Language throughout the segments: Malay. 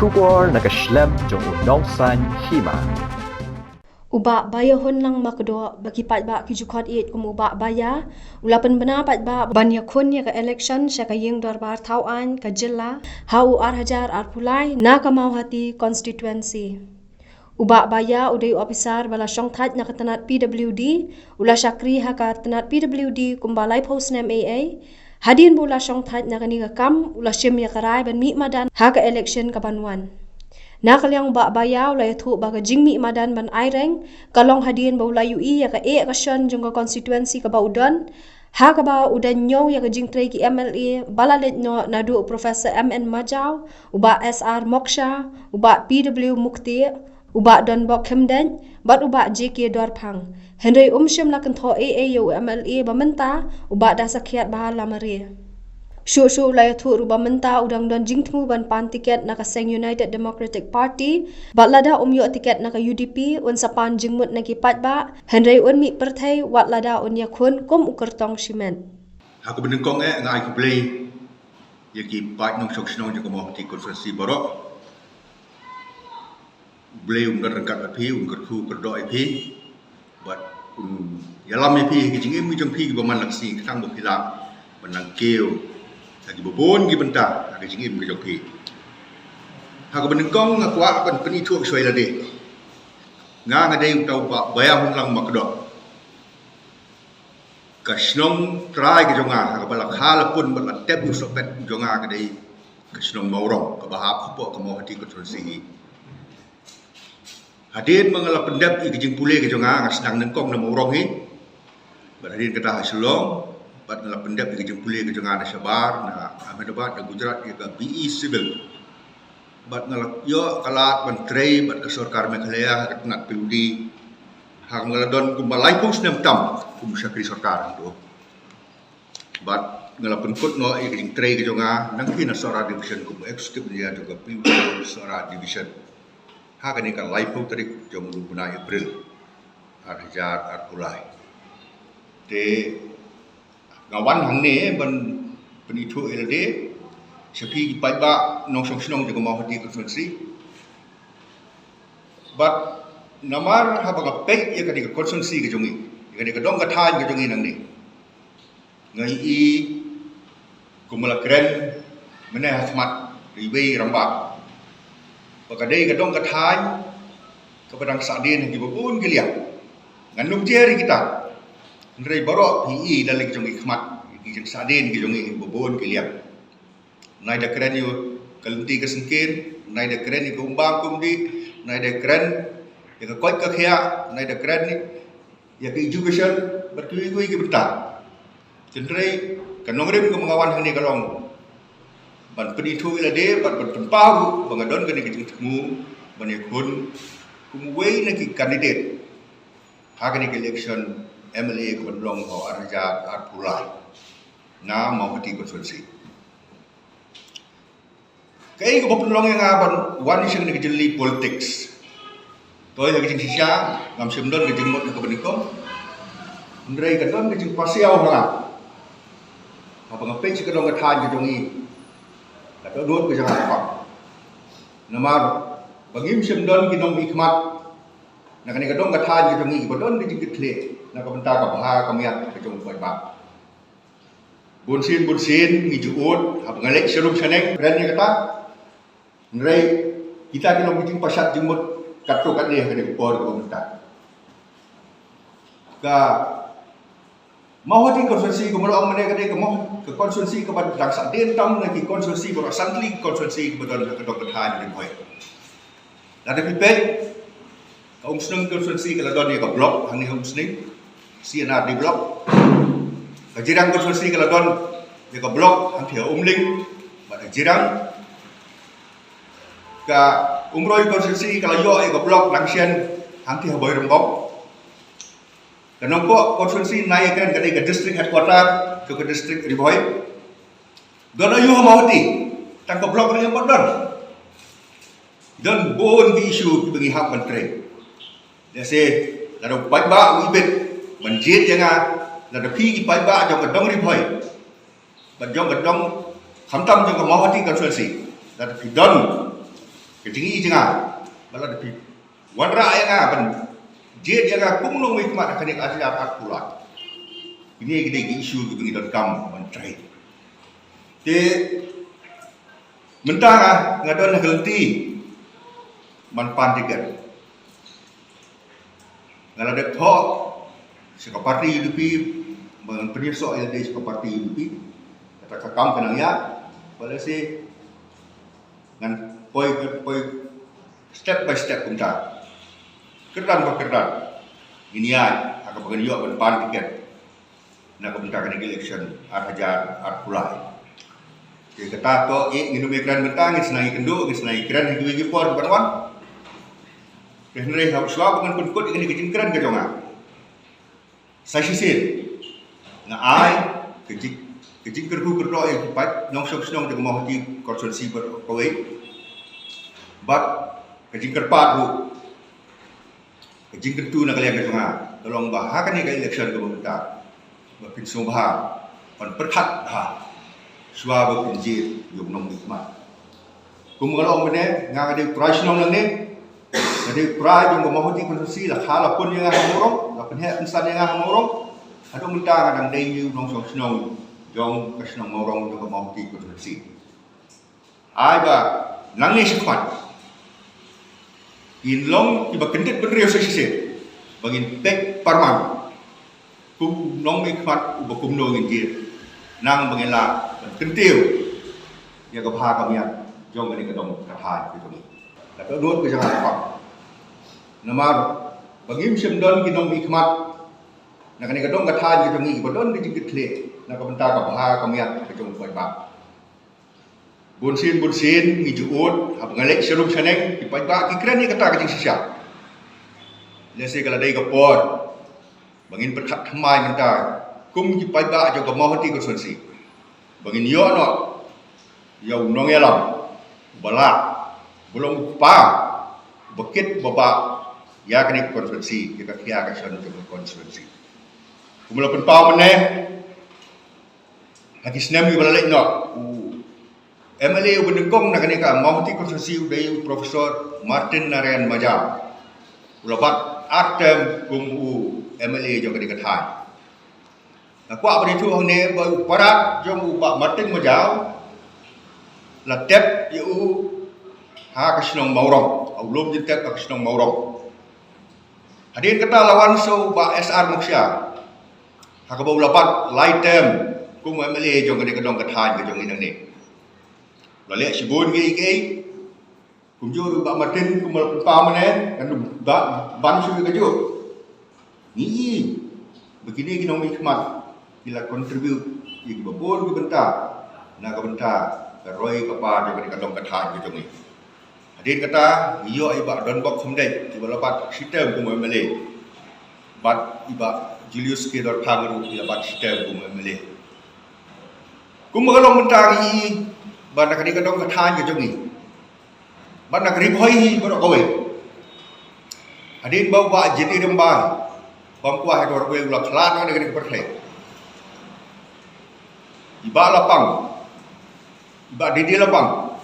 Shubor nakaslem jong unongsan hima. Ubak baya hun lang makdo bagi pat ba ki jukot it kum ubak baya ulapan bena pat ba banya khun ya ka election sya ka yeng darbar tauan ka jilla hau ar hajar ar pulai na ka mau hati constituency. Ubak baya udai officer bala syong that na katanat PWD ula syakri ha ka tanat PWD kum balai post nem AA hadin bula syong that na kani ka kam ula syem ya karai ban mi madan ha ka election ka banwan. Nakaliang ba bayaw la yathu ba ka jingmi madan ban aireng kalong hadin ba ula UI ya ka e ka syon jong ka constituency ka ba udon ha ka ba udan nyo ya ka jingtrei ki MLA balalet no nadu Professor MN Majaw uba SR Moksha uba PW Mukti uba Don Bok Khemden bat uba JK Dorphang Henry Umshim la kan tho AA yo MLA ba menta uba da sakhiat ba lamari Shushu la yathu ruba menta udang don jingtmu ban pan tiket naka Seng United Democratic Party batlada umyo tiket naka UDP un sapan jingmut naki patba Henry un mi perthai watlada un yakhun kum ukertong simen Aku benengkong ngai ku play yaki pat nong sok snong jo mo ti konferensi borok play rengkat api kertu kerdo api but yalam api ki jingim mi jong pi ki baman laksi kang bo pilak benang keu lagi bobon gi benta lagi jingim ke joki ha ko benengkong ngakwa ban peni thuak soi la de nga dei tau ba baya hun lang makdo ka snong trai ke jonga ha ba la khala pun ba tep yu sopet jonga ke dei ka snong maurong ka ba ha ko mo hati ko tronsi hadin mangala pendap i jing pule ke jonga ngasnang nengkong na maurong hi ba hadin kata haslong bat ngala pendap ke jing pule ke jonga na Sabar na Ahmedabad na Gujarat ke BE Civil bat ngala yo kalat menteri bat ke Sarkar Meghalaya ke tenat piludi hang ngala don kumbalai pung snem tam kum syakri sarkar tu bat ngala penkut no ke jing trei ke jonga nang kina sora division kum executive dia juga piludi sora division ha kan ikan lai pung tarik jong lu bulan April ar hajar ar pulai te ngawan hang ne ban penitu LD sepi pai ba nong song snong juga mau hati konferensi but namar ha ba pe ya ka di konferensi ke jongi ka di ka dong ka than ke jongi nang ni ngai i kumala kren mena hasmat ribe ramba ka dei ka dong ka than ka padang sadin di bobun geliak nganum jeri kita Ndrei borok PE dalam jongi khmat ki sadin ki jongi bobon ki liap nai da kren yu kalunti ka singkin nai da kren ni kumbang kumdi nai da kren ya ka koi ka khia nai da kren ni ya ki education bertui ki benta jendrei kanongrem ko mengawan hani kalong ban penitu ila de ban tempau bangadon ka ni ki tmu ban yakun kumwei na ki candidate hagani election MLA ko long ho arja ar pulai na mau hati konferensi kai ko long yang aban wan sing ni jeli politics toy lagi sing sisa ngam simdon ke jengmot ko benikom ndrei ka don ke jing pasiau hala apa ngape ci ka dong ka than ke jongi ka do dot ke jangan apa namar bangim simdon ki nong ikmat na kani ka dong ka than ke jongi ko don ke jing kle na kabenta ka baha kamiat ke jong pai ba bunsin ni juut ha ngalek serum saneng kren ni kata nrei kita kena bikin pasat jemut kato kat dia ke por kabenta ka mau hati konsulsi ko maro amane ke mau ke konsulsi ke ban dak sak den tam na ki konsulsi bor asantli konsulsi ke badon ke dok than ni boy la de pipet ka umsnung konsulsi ke la don ni ka blok hang ni umsning CNR di blok kajirang konsulsi kalau don dia ke blok hanti umling pada jirang ka umroi konsulsi kalau yo ke blok langsian hanti boy rembok dan nongko konsulsi naik kan ke district headquarter ke district riboy don ayu mauti tang ke blok yang bodon don bon di isu bagi hak menteri dia se lalu baik ba wibet menjit jangan ada pi ki pai ba jong dong ri phoi ban jong kham tam jong mo hati konsulsi ada pi don Kejingi jangan bala depi wanra yang akan dia jaga kumulong hikmat akan yang asli akan pulang. Ini gede isu gitu kita kam menteri. Te mentara ngadon ngelti manpan tiga. Ngalada thok sekeparti depi menpenyesok LD sekeparti depi kata kakam kenang ya pada si ngan poi step by step punta kerdan berkerdan ini ay akan bagian yo ban tiket nak punta kan election hajar pulai jadi kata to nginu migran bentang ngisnai kendo ngisnai kran higi por banwan henry hab swab dengan penkut ini kejingkran ke jonga saya sisir na ay kejingker ku kerdo ay pat nong snong de mau di konsulsi berkawai but kejingker padu kejingker tu nak kalian ke jonga tolong bahakan ni ke election ke pemerintah bapin sobha pan perkhat ha swab penjir yung nong hikmat kumgalong bene ngade price nong lang ni jadi pride yang memahami konstitusi lah kalau pun yang hamorong, lah penhak insan yang hamorong, ada minta kadang dayu nong snong jong kesnong morong yang memahami konstitusi. Aiba nangni sikmat. Inlong tiba kendet bener sisi bagin pek parman. Kum nong ikmat uba kum nong injir. Nang bangela kentiu. Ya kapha kamian jong ini kedong kathai gitu ni. Tapi nuot ke jangan apa. Namar bagi musim don kinong hikmat nak ni kadong kathan ke jongi bodon di jingkit le nak bentar ka baha kamiat ke jong pai ba bunsin ngijuut hab ngalek serum saneng di pai ba ki kren ni kata ke jing sisa lese kala dai ka por bangin perkhat thamai mentar kum ki pai ba jo ka mohti ko sonsi bangin yo no yo nong elam bala belum pa bekit baba ya kini konstitusi kita kia kasion untuk konstitusi. Kumula penpau mana? Hati senam ni balai no. MLA ubendengkong nak kini ka mahti konstitusi udai Profesor Martin Narayan Majau. Ulapat artem kumu MLA jong kini kathai. Aku apa itu hone parat jong ubah Martin Majau. Latep yu ha kasionong maurong. Belum jetep kasionong maurong. Hadirin kata lawan so ba SR Muksya. Hakabau lapat laitem kum MLA jong kene kedong kathan ke jong inang ni. Lale sibun ge ge. Kum jo ba Martin kum pa mane kan ba ban su ke jo. Ni begini kinong hikmat bila contribute di babon ke bentar. Na ke bentar ke roi ke pa jong kene kedong kathan ke jong ni. Hadirin kata, iyo iba don bok semdai, iba lapat sistem kum MLA. Bat iba Julius ke dor pangru iba bat sistem kum MLA. Kum magalong mentari, bat nak kadong kathan ke jongi. Bat nak ribhoi borok kowe. Hadirin bawa jadi rembang. Bangkuah dor kowe ulah klan ne kene perthai. Iba lapang. Iba di lapang.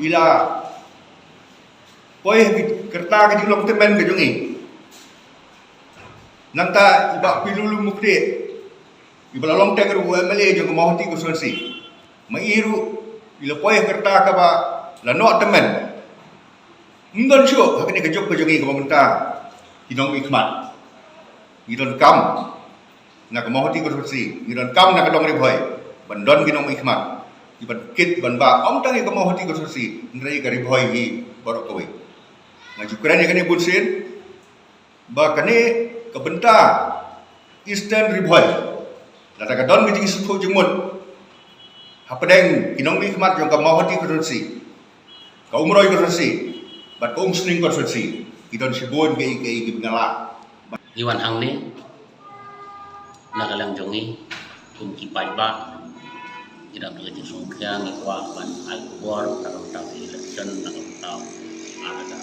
Ila poi kerta ke jilong temen ke jongi. Nanta iba pilulu mukde. Iba lalong teng ru MLA jong mahti ko sonsi. Mairu ila poi kerta ka ba lano temen. Ndon syo hakni ke jok ke jongi ke pemerintah. Kinong hikmat. Ngidon kam nak mahti ko sonsi. Ngidon kam nak dong riboi. Bandon kinong hikmat. Iban kit ban ba om tangi ke mahti ko sonsi. Ndrai ka riboi hi borok kowe. Ngaji Quran yang kini bunsin, bahkan ini kebentar Eastern Riboy. Lada kadon bijing suku jemut. Hapadeng kinong hikmat yang kau hati konstitusi, kau umroy konstitusi, bat kau umsning konstitusi. Kidon sibun ke bengala. Iwan hang ni nagalang jongi kum kipai ba tidak begitu sungkiang ikwa ban alkuar kalau tahu election nak tahu ada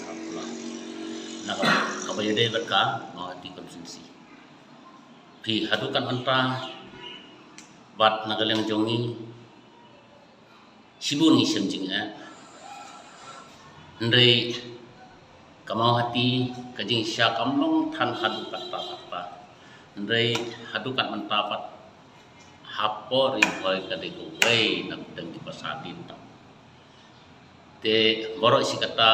apa nak kabayade berka mau di konstitusi pi hadukan anta bat nagalang jongi sibun ni semjing ndai kamau hati kajing sya kamlong than hadukat apa ndai hadukat mentapat hapo riboy kadego way nak dang di pasadin ta te borok si kata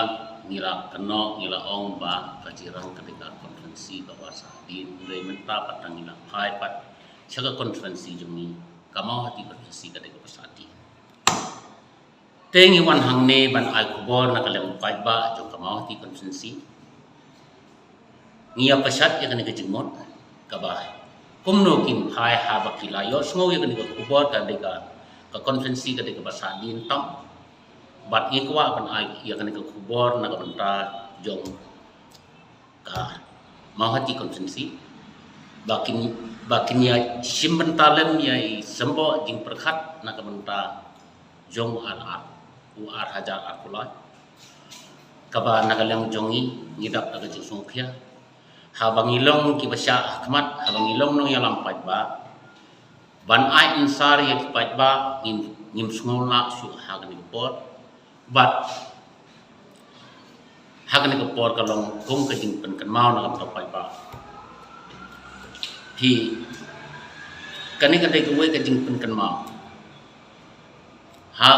ngila keno ngila ong ba kajirang ketika konferensi bawasa di ndai mentapat tang ngila pai pat chaga konferensi jumi kamau hati konferensi kadego pasadi tengi wan hang ne ban ai kubor nak lem pai ba jo kamau hati konferensi ngia pasat ya kan kejemot kabah kumno kim pai ha ba kilayo sngo ya kan kubor kadega ka konferensi kadega pasadin tam bat ikwa ban ai ya kan kubor nak benta jong ka mau hati konferensi bakin ya simbentalem ya sembo jing perkhat nak benta jong ar hajar akulai kaba nagalang jongi ngidap aga jisungkhia habangilong ki basya ahmat habangilong nong yalam ba ban ai insar ya ki ba ngim sngola su hagan por bat hagan por kalong kong ka jing pen kan mau nak ba hi kani ka dei we ka jing pen kan mau ha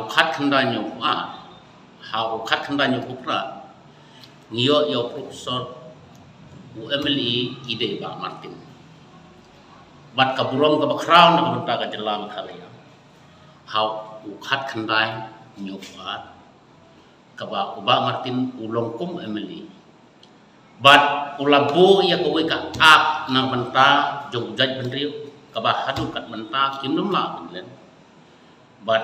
u khat khandanyo ha u khat khandanyo pupra ngiyo yo profesor UMLE ide ba Martin bat kaburong ka bakraw na kabunta ka jelam khalaya ha u khat khandai nyo pa kaba uba Martin ulong kum UMLE bat ulabo ya ko ka ap na banta jong jaj benriu kaba hadu kat banta kimnum la benlen bat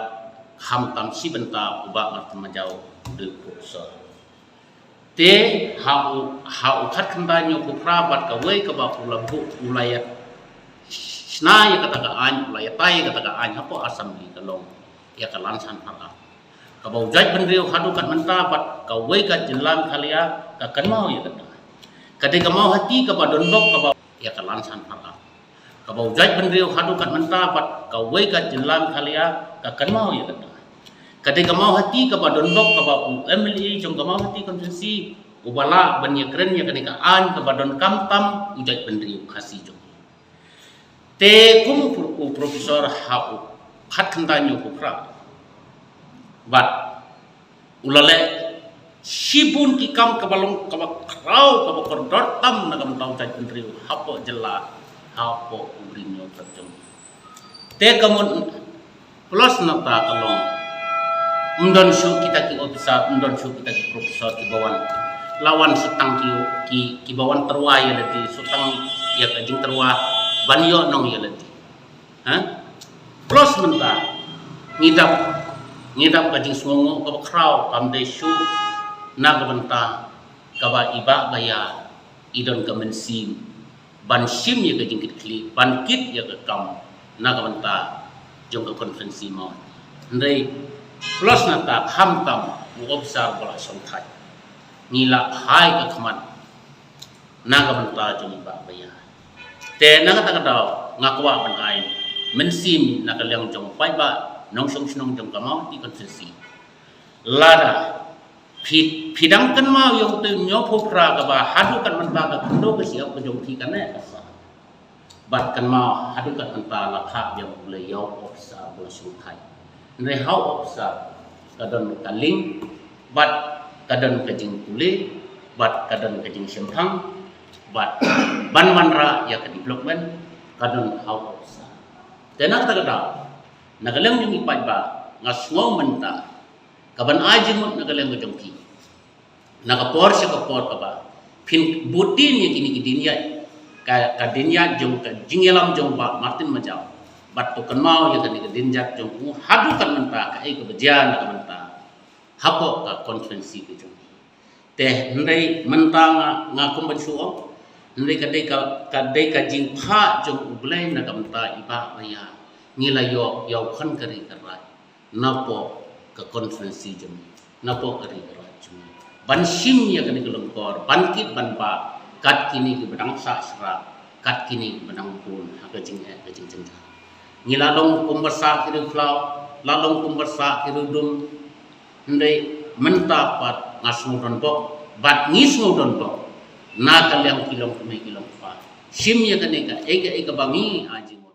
ham tam si benta uba Martin majau de profesor te hau khat khandanyo kupra bat ka we ka ba ulabu ulayat sna ya kata ka an ulayat tai kata ka an hapo asam di kalong ya ka lansan phara ka ba ujaj benriu hadu kat menta bat ka we ka jelam khalia ka kanmau ya kata kade ka mau hati ka ba donbok ka ba ya ka lansan phara ka ba ujaj benriu hadu kat menta bat ka we ka jelam khalia ka kanmau ya kata kade ka mau hati ka ba donbok ka ba UMLE jong ka mau hati konferensi ubala ban ya keren ya kade ka an ka ba don kam tam ujaj benriu khasi jong te kum profesor ha khat khandanyo kupra bat ulale sibun ki kam ka balong ka ba krau ka ba kordor tam na kam tau ujaj benriu hapo jela hapo ubrinyo terjem te kamun plus nata kalong undon shu kita ki ofisa undon shu kita ki profesor ki bawan lawan setang ki bawan terwa ya lati sutang ya kajing terwa banyo nong ya lati ha plus menta ngidap kajing sungo ka kraw kam de shu na ka benta ka ba iba baya idon ka mensim ban sim ya kajing kit ban kit ya ka kam na ka benta jong ka konferensi mo ndai plus nata hamtam observe bola somthai nila hai ka khaman naga banta jong ba baya te naga ta daw ngakwa ban ai mensim naga leng jong pai ba nong song snong jong kamau ti konferensi lada phidang kan mau yong tu nyo phupra ka ba hadu kan manta ka khando ka siap ka jong thi kan ne asa bat kan mau hadu kan manta la kha yang le yo observe bola somthai ndai hau obsa kadon kaling bat kadon kajing kuli bat kadon kajing sempang bat ban manra ya ka development kadon hau obsa tenak ta kada nagalem yung ipai ba ngasngo menta kaban ajimut nagalem jong ki nakapor sa kapor ka ba pin butin ya kini kidinya ka dinya jong ka jingelam jong ba Martin majau bat to kan mau ya kan dinjak jong hadu kan menta ka ai ka bajian ka menta hapo ka konferensi ke jong teh ndai menta nga kumban suo ndai ka dei ka jing pha jong ublai na ka menta iba maya ngila yo khan kari karai napo ka konferensi jong napo kari karai jong ban sim ya kan kelongkor ban kit ban ba kat kini ke bedang sa sra kat kini bedang pun ha ka jing jeng ngilalong kumbersa kiru flau lalong kumbersa kiru dum ndai mentapat ngasudon pok bat ngisudon pok nakal yang kilong kumay kilong pa simya kanika ega bangi aji mo